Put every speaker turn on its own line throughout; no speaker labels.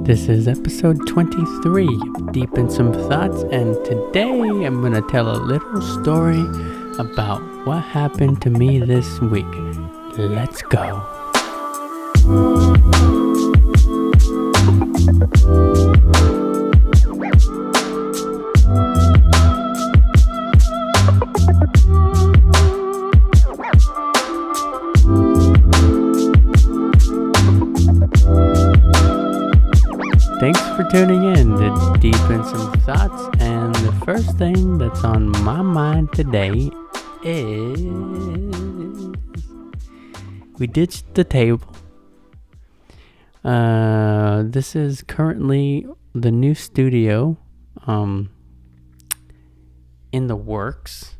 This is episode 23 of Deep in Some Thoughts, and today I'm going to tell a little story about what happened to me this week. Let's go. Thanks for tuning in to Deep in Some Thoughts, and the first thing that's on my mind today is we ditched the table. This is currently the new studio in the works.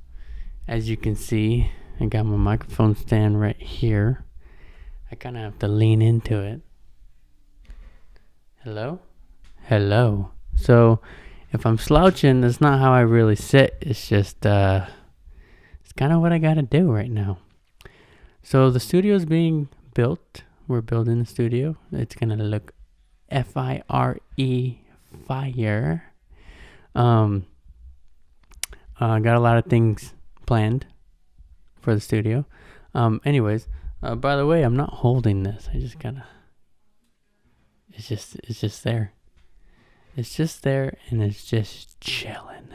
As you can see, I got my microphone stand right here. I kind of have to lean into it. Hello. So if I'm slouching, that's not how I really sit. It's just it's kind of what I gotta do right now. So the studio is being built. We're building the studio. It's gonna look fire. Got a lot of things planned for the studio. Anyways, by the way, I'm not holding this. I just gotta. It's just there. It's just there, and it's just chilling.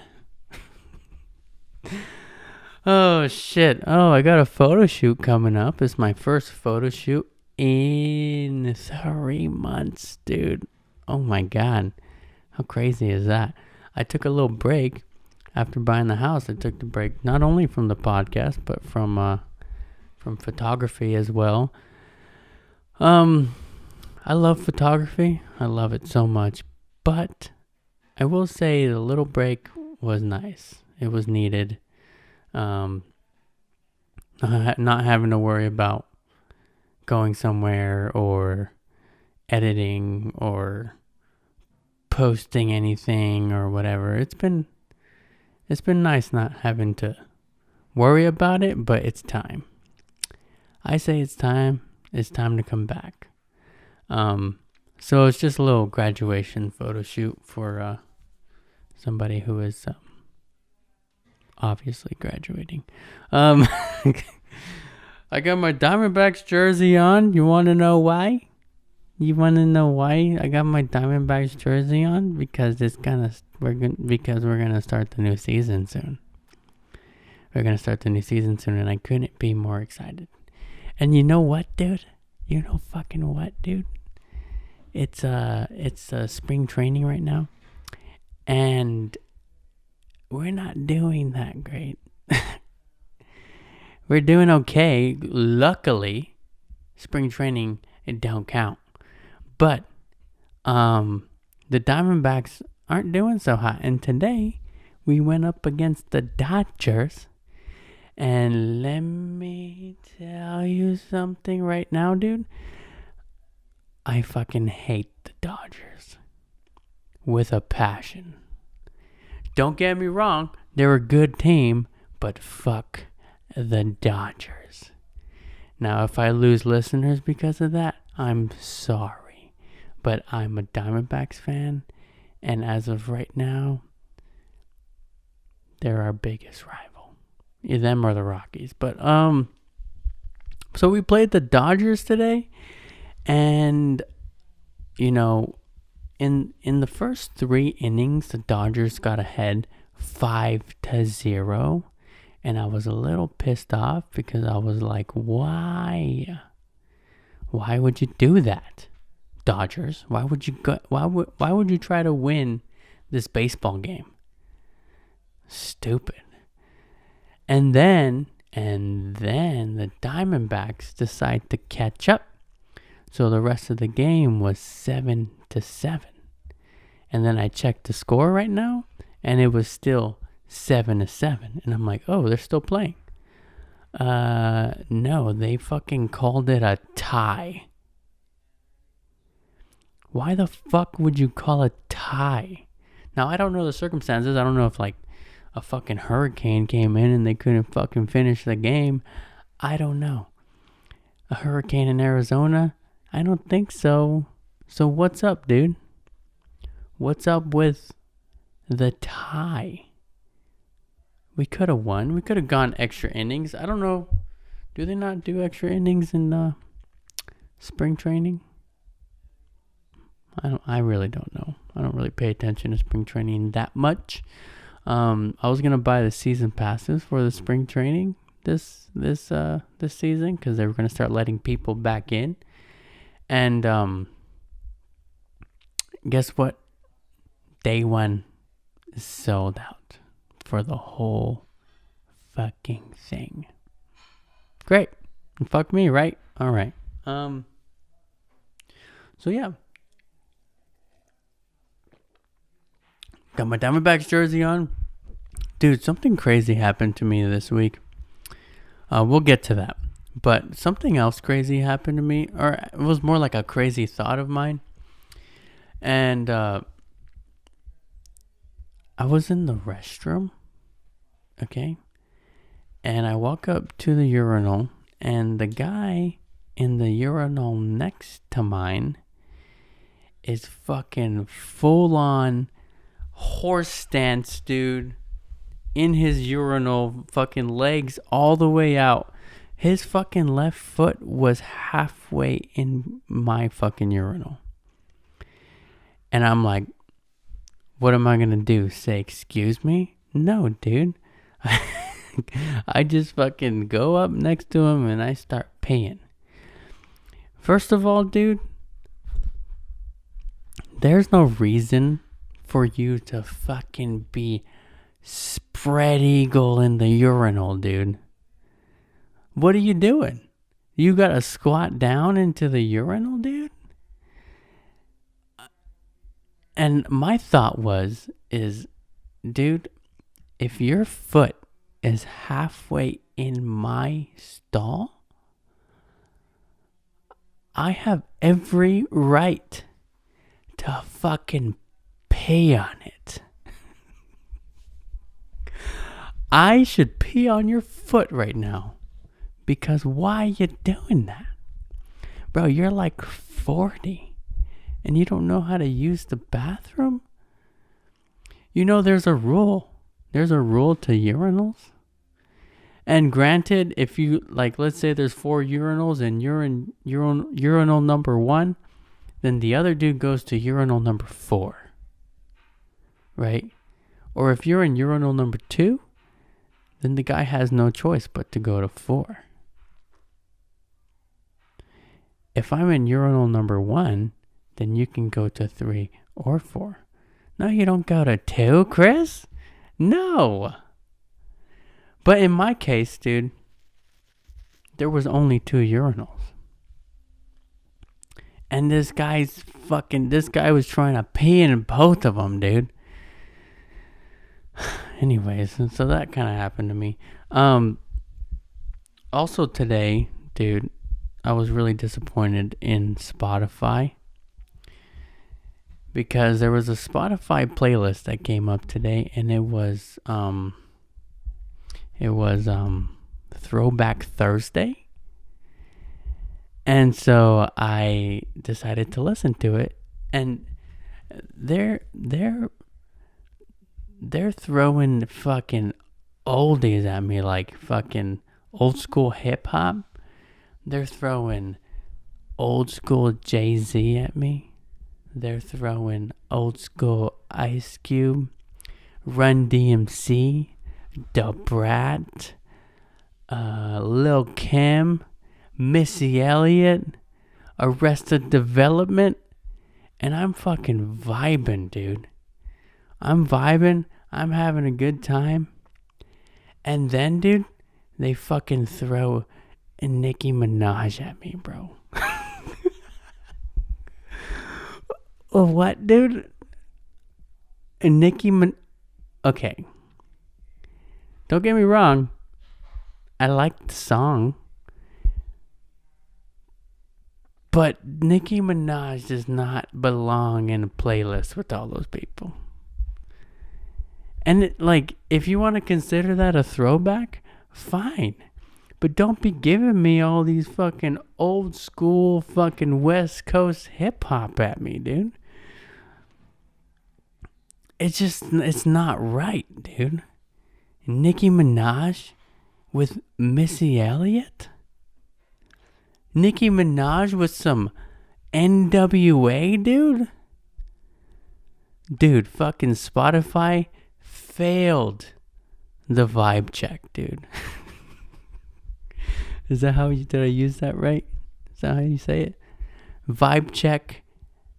Oh, shit. Oh, I got a photo shoot coming up. It's my first photo shoot in 3 months, dude. Oh, my God. How crazy is that? I took a little break after buying the house. I took the break not only from the podcast, but from photography as well. I love photography. I love it so much. But I will say the little break was nice. It was needed. Not having to worry about going somewhere or editing or posting anything or whatever. It's been nice not having to worry about it, but it's time. I say it's time. It's time to come back. So it's just a little graduation photo shoot for somebody who is obviously graduating. I got my Diamondbacks jersey on. You want to know why? I got my Diamondbacks jersey on? Because we're gonna start the new season soon. And I couldn't be more excited. And you know what, dude? You know fucking what, dude? It's spring training right now, and we're not doing that great. We're doing okay. Luckily, spring training, it don't count. But the Diamondbacks aren't doing so hot. And today we went up against the Dodgers. And let me tell you something right now, dude. I fucking hate the Dodgers with a passion. Don't get me wrong, they're a good team, but fuck the Dodgers. Now, if I lose listeners because of that, I'm sorry. But I'm a Diamondbacks fan, and as of right now, they're our biggest rival. Either them or the Rockies. But so we played the Dodgers today. And, you know, in the first 3 innings, the Dodgers got ahead 5-0. And I was a little pissed off because I was like, why? Why would you do that, Dodgers? Why would you try to win this baseball game? Stupid. And then the Diamondbacks decide to catch up. So the rest of the game was 7-7. And then I checked the score right now, and it was still 7-7. And I'm like, oh, they're still playing. No, they fucking called it a tie. Why the fuck would you call a tie? Now, I don't know the circumstances. I don't know if like a fucking hurricane came in and they couldn't fucking finish the game. I don't know. A hurricane in Arizona? I don't think so. So what's up, dude? What's up with the tie? We could have won. We could have gone extra innings. I don't know. Do they not do extra innings in spring training? I really don't know. I don't really pay attention to spring training that much. I was gonna buy the season passes for the spring training this season because they were gonna start letting people back in. And guess what? Day one is sold out for the whole fucking thing. Great. Fuck me, right? All right. So yeah. Got my Diamondbacks jersey on. Dude, something crazy happened to me this week. We'll get to that. But something else crazy happened to me, or it was more like a crazy thought of mine. And I was in the restroom, okay? And I walk up to the urinal, and the guy in the urinal next to mine is fucking full on horse stance, dude, in his urinal, fucking legs all the way out. His fucking left foot was halfway in my fucking urinal. And I'm like, what am I gonna do? Say, excuse me? No, dude. I just fucking go up next to him and I start peeing. First of all, dude, there's no reason for you to fucking be spread eagle in the urinal, dude. What are you doing? You gotta squat down into the urinal, dude? And my thought is, dude, if your foot is halfway in my stall, I have every right to fucking pee on it. I should pee on your foot right now. Because why are you doing that? Bro, you're like 40 and you don't know how to use the bathroom? You know there's a rule. There's a rule to urinals. And granted, if you, like, let's say there's 4 urinals and you're in urinal number 1, then the other dude goes to urinal number 4. Right? Or if you're in urinal number 2, then the guy has no choice but to go to 4. If I'm in urinal number 1, then you can go to 3 or 4. No, you don't go to 2, Chris. No. But in my case, dude, there was only 2 urinals. And this guy was trying to pee in both of them, dude. Anyways, so that kind of happened to me. Also today, dude, I was really disappointed in Spotify. Because there was a Spotify playlist that came up today, and it was Throwback Thursday. And so I decided to listen to it, and they're throwing fucking oldies at me, like fucking old school hip hop. They're throwing old school Jay-Z at me. They're throwing old school Ice Cube, Run DMC, Da Brat, Lil Kim, Missy Elliott, Arrested Development, and I'm fucking vibing, dude. I'm vibing. I'm having a good time. And then, dude, they fucking throw Nicki Minaj at me, bro. What, dude? Okay. Don't get me wrong. I like the song. But Nicki Minaj does not belong in a playlist with all those people. And if you want to consider that a throwback, fine. But don't be giving me all these fucking old school fucking West Coast hip hop at me, dude. it's not right, dude. Nicki Minaj with Missy Elliott? Nicki Minaj with some NWA, dude? Dude, fucking Spotify failed the vibe check, dude. Is that did I use that right? Is that how you say it? Vibe check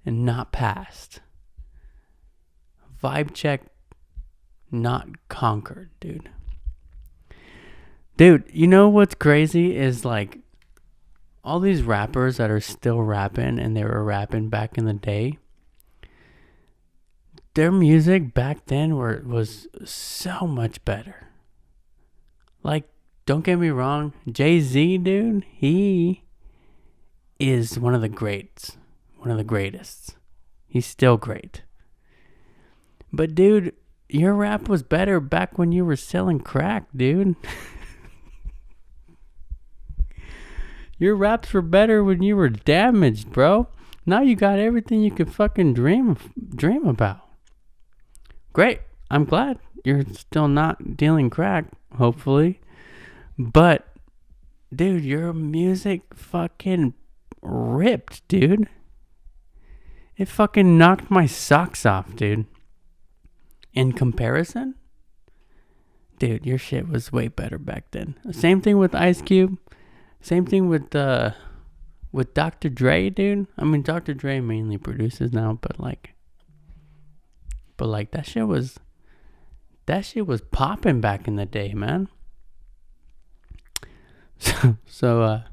and not passed. Vibe check not conquered, dude. Dude, you know what's crazy is like all these rappers that are still rapping and they were rapping back in the day. Their music back then was so much better. Like, don't get me wrong, Jay-Z, dude, he is one of the greats. One of the greatest. He's still great. But, dude, your rap was better back when you were selling crack, dude. Your raps were better when you were damaged, bro. Now you got everything you could fucking dream about. Great. I'm glad you're still not dealing crack, hopefully. But, dude, your music fucking ripped, dude. It fucking knocked my socks off, dude. In comparison, dude, your shit was way better back then. Same thing with Ice Cube. Same thing with Dr. Dre, dude. I mean, Dr. Dre mainly produces now, but that shit was popping back in the day, man. So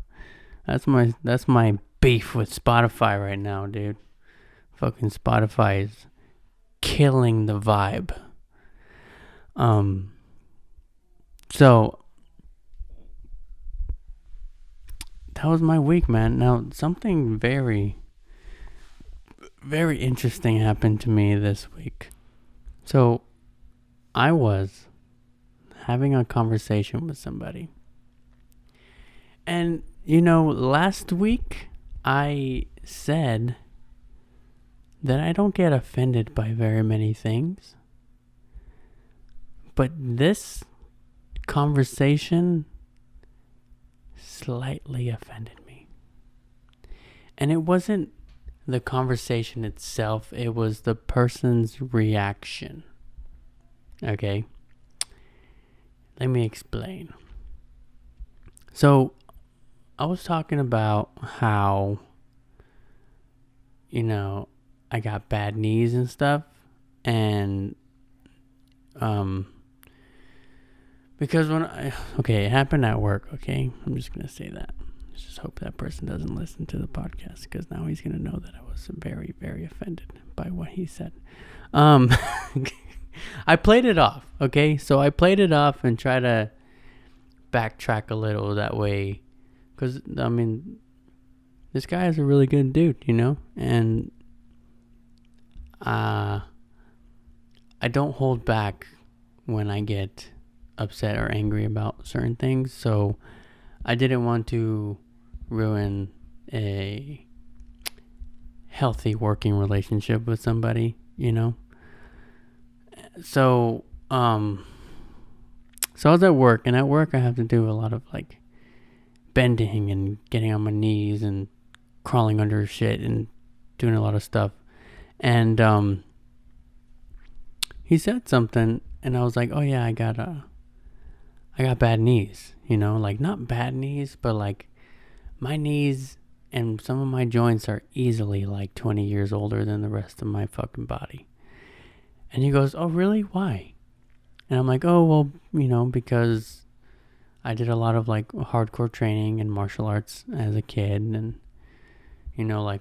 that's my beef with Spotify right now, dude. Fucking Spotify is killing the vibe. So that was my week, man. Now something very, very interesting happened to me this week. So I was having a conversation with somebody. And, last week I said that I don't get offended by very many things. But this conversation slightly offended me. And it wasn't the conversation itself, it was the person's reaction. Okay? Let me explain. So, I was talking about how, I got bad knees and stuff. And, because it happened at work, okay? I'm just going to say that. Let's just hope that person doesn't listen to the podcast, because now he's going to know that I was very, very offended by what he said. I played it off, okay? So I played it off and try to backtrack a little that way. Because, this guy is a really good dude, And I don't hold back when I get upset or angry about certain things. So I didn't want to ruin a healthy working relationship with somebody, So, so I was at work, and at work I have to do a lot of bending and getting on my knees and crawling under shit and doing a lot of stuff. And he said something, and I was like, "Oh yeah, I got bad knees, not bad knees, but my knees and some of my joints are easily 20 years older than the rest of my fucking body." And he goes, "Oh really? Why?" And I'm like, "Oh well, because I did a lot of hardcore training and martial arts as a kid, and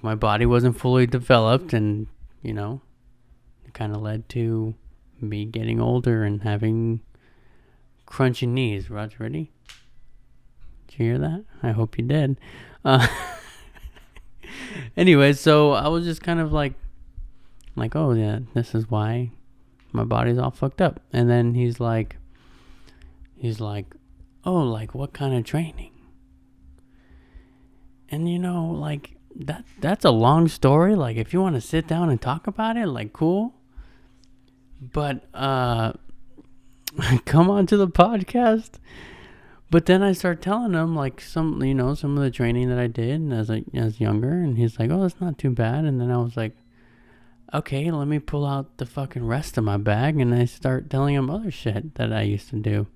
my body wasn't fully developed, and it kind of led to me getting older and having crunchy knees." Roger, ready? Did you hear that? I hope you did. Anyway, so I was just kind of like, "Oh yeah, this is why my body's all fucked up." And then he's like, "Oh, what kind of training?" And that's a long story. If you want to sit down and talk about it, cool. But come on to the podcast. But then I start telling him like some of the training that I did as younger, and he's like, "Oh, that's not too bad." And then I was like, "Okay, let me pull out the fucking rest of my bag," and I start telling him other shit that I used to do.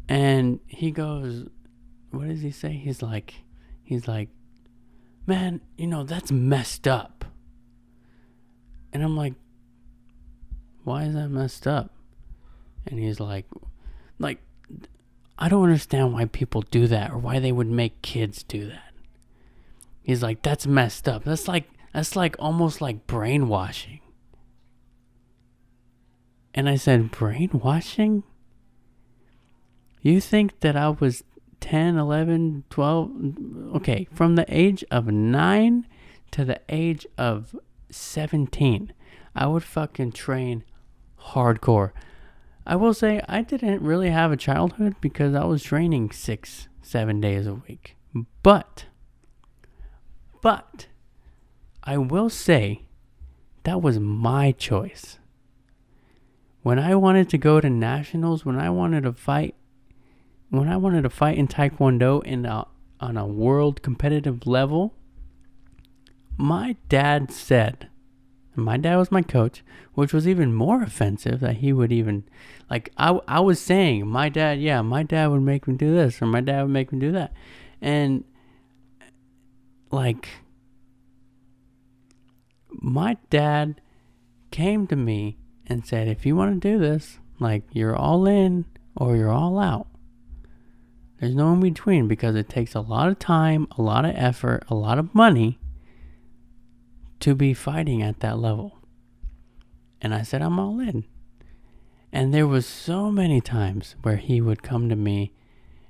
And he goes, "What does he say?" He's like, "Man, that's messed up." And I'm like, "Why is that messed up?" And he's like, I don't understand why people do that or why they would make kids do that. He's like, "That's messed up. That's like almost like brainwashing." And I said, "Brainwashing? You think that I was 10, 11, 12, okay, from the age of 9 to the age of 17, I would fucking train hardcore. I will say I didn't really have a childhood because I was training 6-7 days a week. But I will say that was my choice. When I wanted to go to nationals, when I wanted to fight in Taekwondo on a world competitive level, my dad said, and my dad was my coach, which was even more offensive that he would even, I was saying, my dad would make me do this, or my dad would make me do that. And, my dad came to me and said, "If you want to do this, you're all in or you're all out. There's no in between, because it takes a lot of time, a lot of effort, a lot of money to be fighting at that level." And I said, "I'm all in." And there was so many times where he would come to me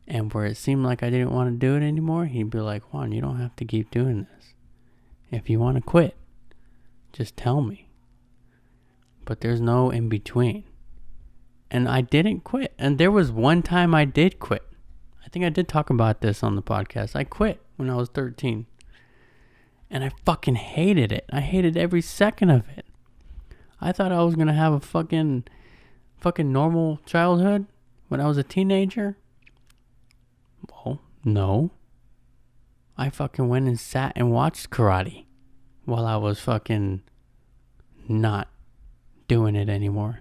and where it seemed like I didn't want to do it anymore, he'd be like, "Juan, you don't have to keep doing this. If you want to quit, just tell me." But there's no in between. And I didn't quit. And there was one time I did quit. I think I did talk about this on the podcast. I quit when I was 13. And I fucking hated it. I hated every second of it. I thought I was going to have a fucking normal childhood when I was a teenager. Well, no. I fucking went and sat and watched karate while I was fucking not doing it anymore.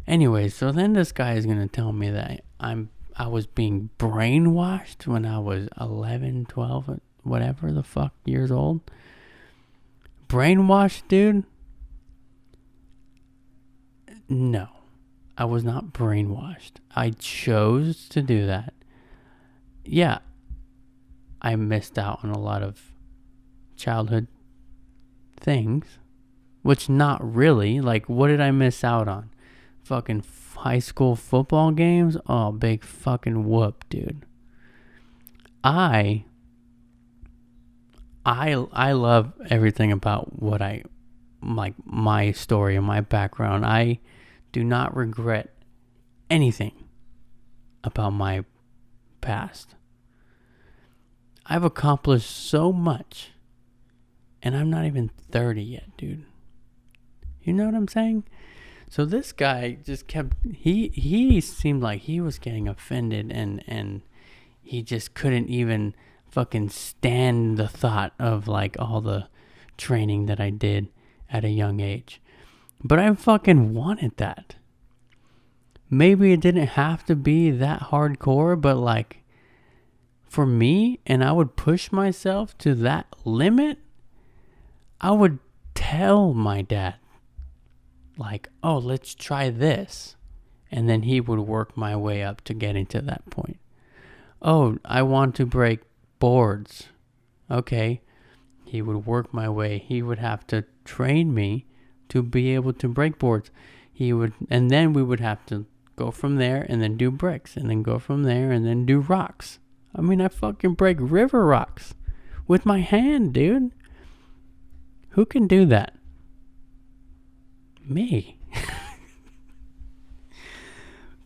Anyway, so then this guy is going to tell me that I was being brainwashed when I was 11, 12, whatever the fuck years old. Brainwashed, dude? No, I was not brainwashed. I chose to do that. Yeah, I missed out on a lot of childhood things, which not really. What did I miss out on? Fucking high school football games? Oh, big fucking whoop, dude. I love everything about what my story and my background. I do not regret anything about my past. I've accomplished so much, and I'm not even 30 yet, dude. You know what I'm saying? So this guy just kept, he seemed like he was getting offended, and he just couldn't even fucking stand the thought of all the training that I did at a young age. But I fucking wanted that. Maybe it didn't have to be that hardcore, but for me, and I would push myself to that limit, I would tell my dad, "Oh, let's try this." And then he would work my way up to getting to that point. "Oh, I want to break boards." Okay. He would work my way. He would have to train me to be able to break boards. And then we would have to go from there and then do bricks, and then go from there and then do rocks. I mean, I fucking break river rocks with my hand, dude. Who can do that? Me.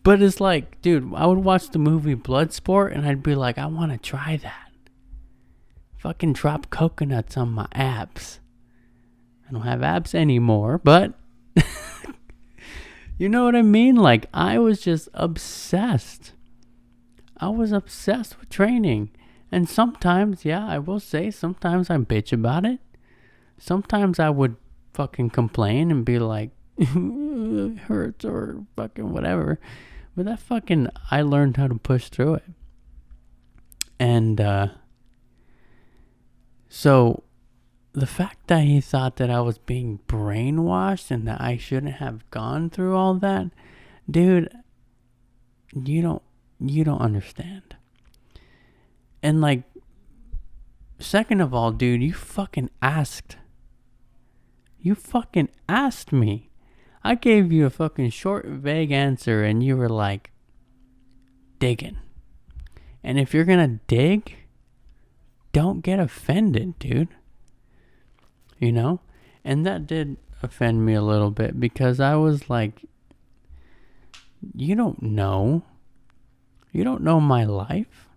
But it's dude, I would watch the movie Bloodsport and I'd be like, I want to try that. Fucking drop coconuts on my abs. I don't have abs anymore, but You know what I mean? Like, I was just obsessed. I was obsessed with training. And sometimes, yeah, I will say, sometimes I bitch about it. Sometimes I would fucking complain and be like, it hurts or fucking whatever. But that fucking, I learned how to push through it. And, so the fact that he thought that I was being brainwashed and that I shouldn't have gone through all that, dude, you don't understand. And like, second of all, dude, you fucking asked me. I gave you a fucking short, vague answer and you were like, digging. And if you're gonna dig, don't get offended, dude. You know? And that did offend me a little bit because I was like, you don't know. You don't know my life.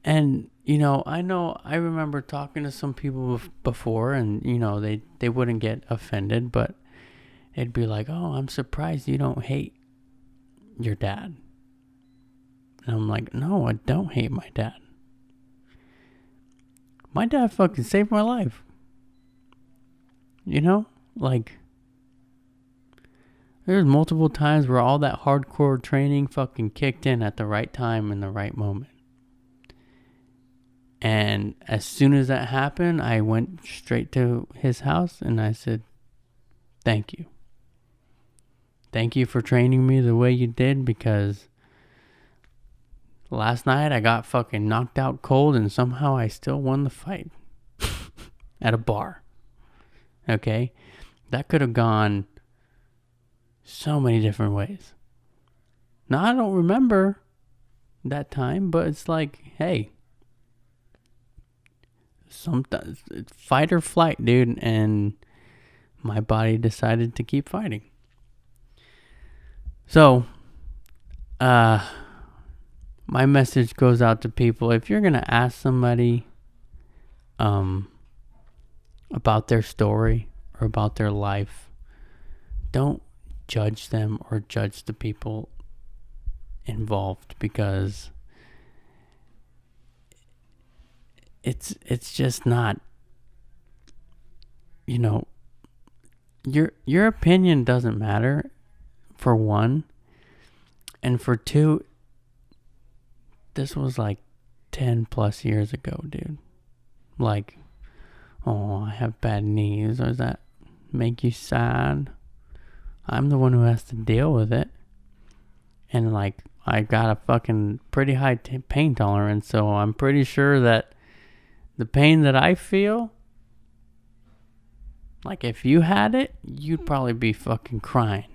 And, I remember talking to some people before and, they wouldn't get offended, but it'd be like, oh, I'm surprised you don't hate your dad. And I'm like, no, I don't hate my dad. My dad fucking saved my life. Like, there's multiple times where all that hardcore training fucking kicked in at the right time in the right moment. And as soon as that happened, I went straight to his house and I said, thank you. Thank you for training me the way you did, because last night I got fucking knocked out cold and somehow I still won the fight at a bar. Okay? That could have gone so many different ways. Now, I don't remember that time, but it's like, hey, sometimes it's fight or flight, dude, and my body decided to keep fighting. So, my message goes out to people. If you're going to ask somebody about their story or about their life, don't judge them or judge the people involved, because it's just not, your opinion doesn't matter, for one, and for two, this was like 10 plus years ago, dude. Like, oh, I have bad knees. Does that make you sad? I'm the one who has to deal with it. And like, I got a fucking pretty high pain tolerance, so I'm pretty sure that the pain that I feel, like if you had it, you'd probably be fucking crying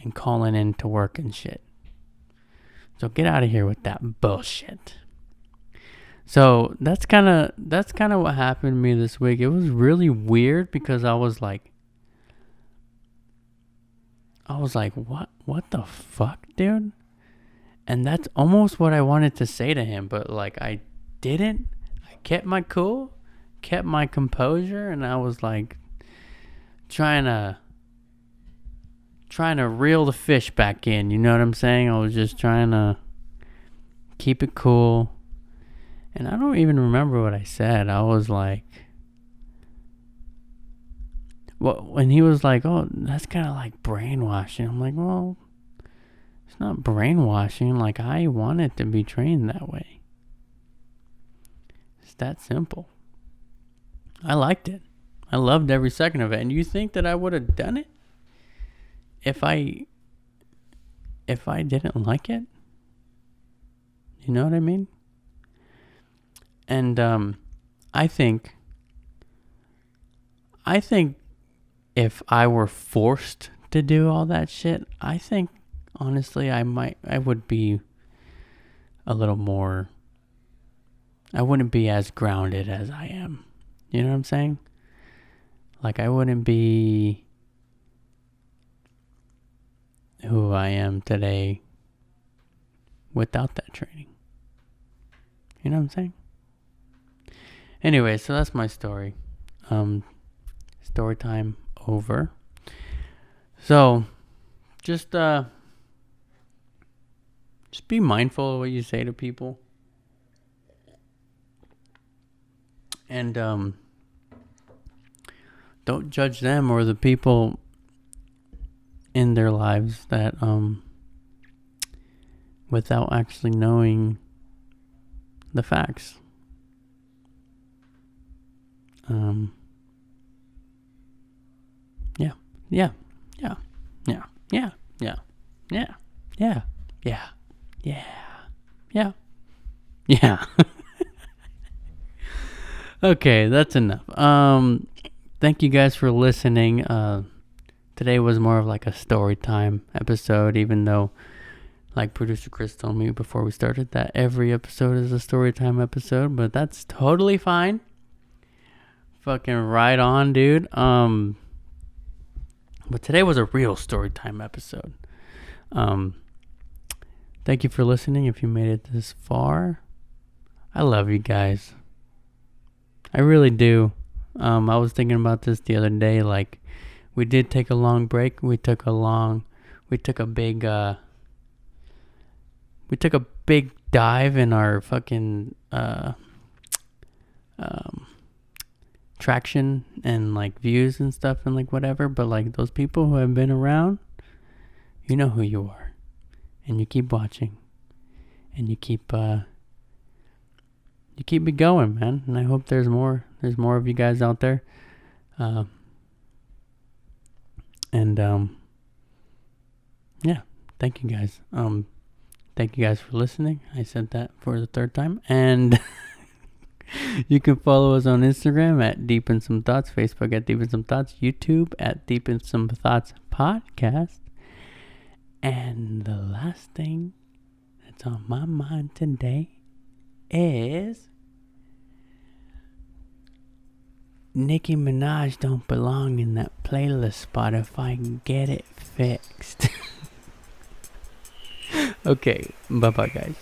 and calling in to work and shit. So get out of here with that bullshit. So that's kind of what happened to me this week. It was really weird because I was like, what the fuck, dude? And that's almost what I wanted to say to him, but like I didn't. I kept my cool, kept my composure, and I was like trying to reel the fish back in. You know what I'm saying? I was just trying to keep it cool. And I don't even remember what I said. I was like, well, when he was like, oh, that's kind of like brainwashing. I'm like, well, it's not brainwashing. Like, I wanted to be trained that way. It's that simple. I liked it. I loved every second of it. And you think that I would have done it if I didn't like it? You know what I mean? And I think if I were forced to do all that shit, I think honestly I would be a little more, I wouldn't be as grounded as I am. You know what I'm saying? Like, I wouldn't be who I am today without that training. You know what I'm saying? Anyway, so that's my story. Story time over. So, just be mindful of what you say to people. And don't judge them or the people in their lives that without actually knowing the facts. Yeah. Okay, that's enough. Thank you guys for listening. Today was more of like a story time episode, even though, like producer Chris told me before we started, that every episode is a story time episode, but that's totally fine. Fucking right on, dude. But today was a real story time episode. Thank you for listening. If you made it this far, I love you guys. I really do. I was thinking about this the other day. Like, we did take a long break. We took a big dive in our fucking traction and like views and stuff and like whatever. But like those people who have been around, you know who you are, and you keep watching, and you keep me going, man. And I hope there's more of you guys out there. Yeah, thank you guys. Thank you guys for listening. I said that for the third time. And you can follow us on Instagram at Deep in Some Thoughts, Facebook at Deep in Some Thoughts, YouTube at Deep in Some Thoughts Podcast. And the last thing that's on my mind today is Nicki Minaj don't belong in that playlist spot if I can get it fixed. Okay, bye-bye, guys.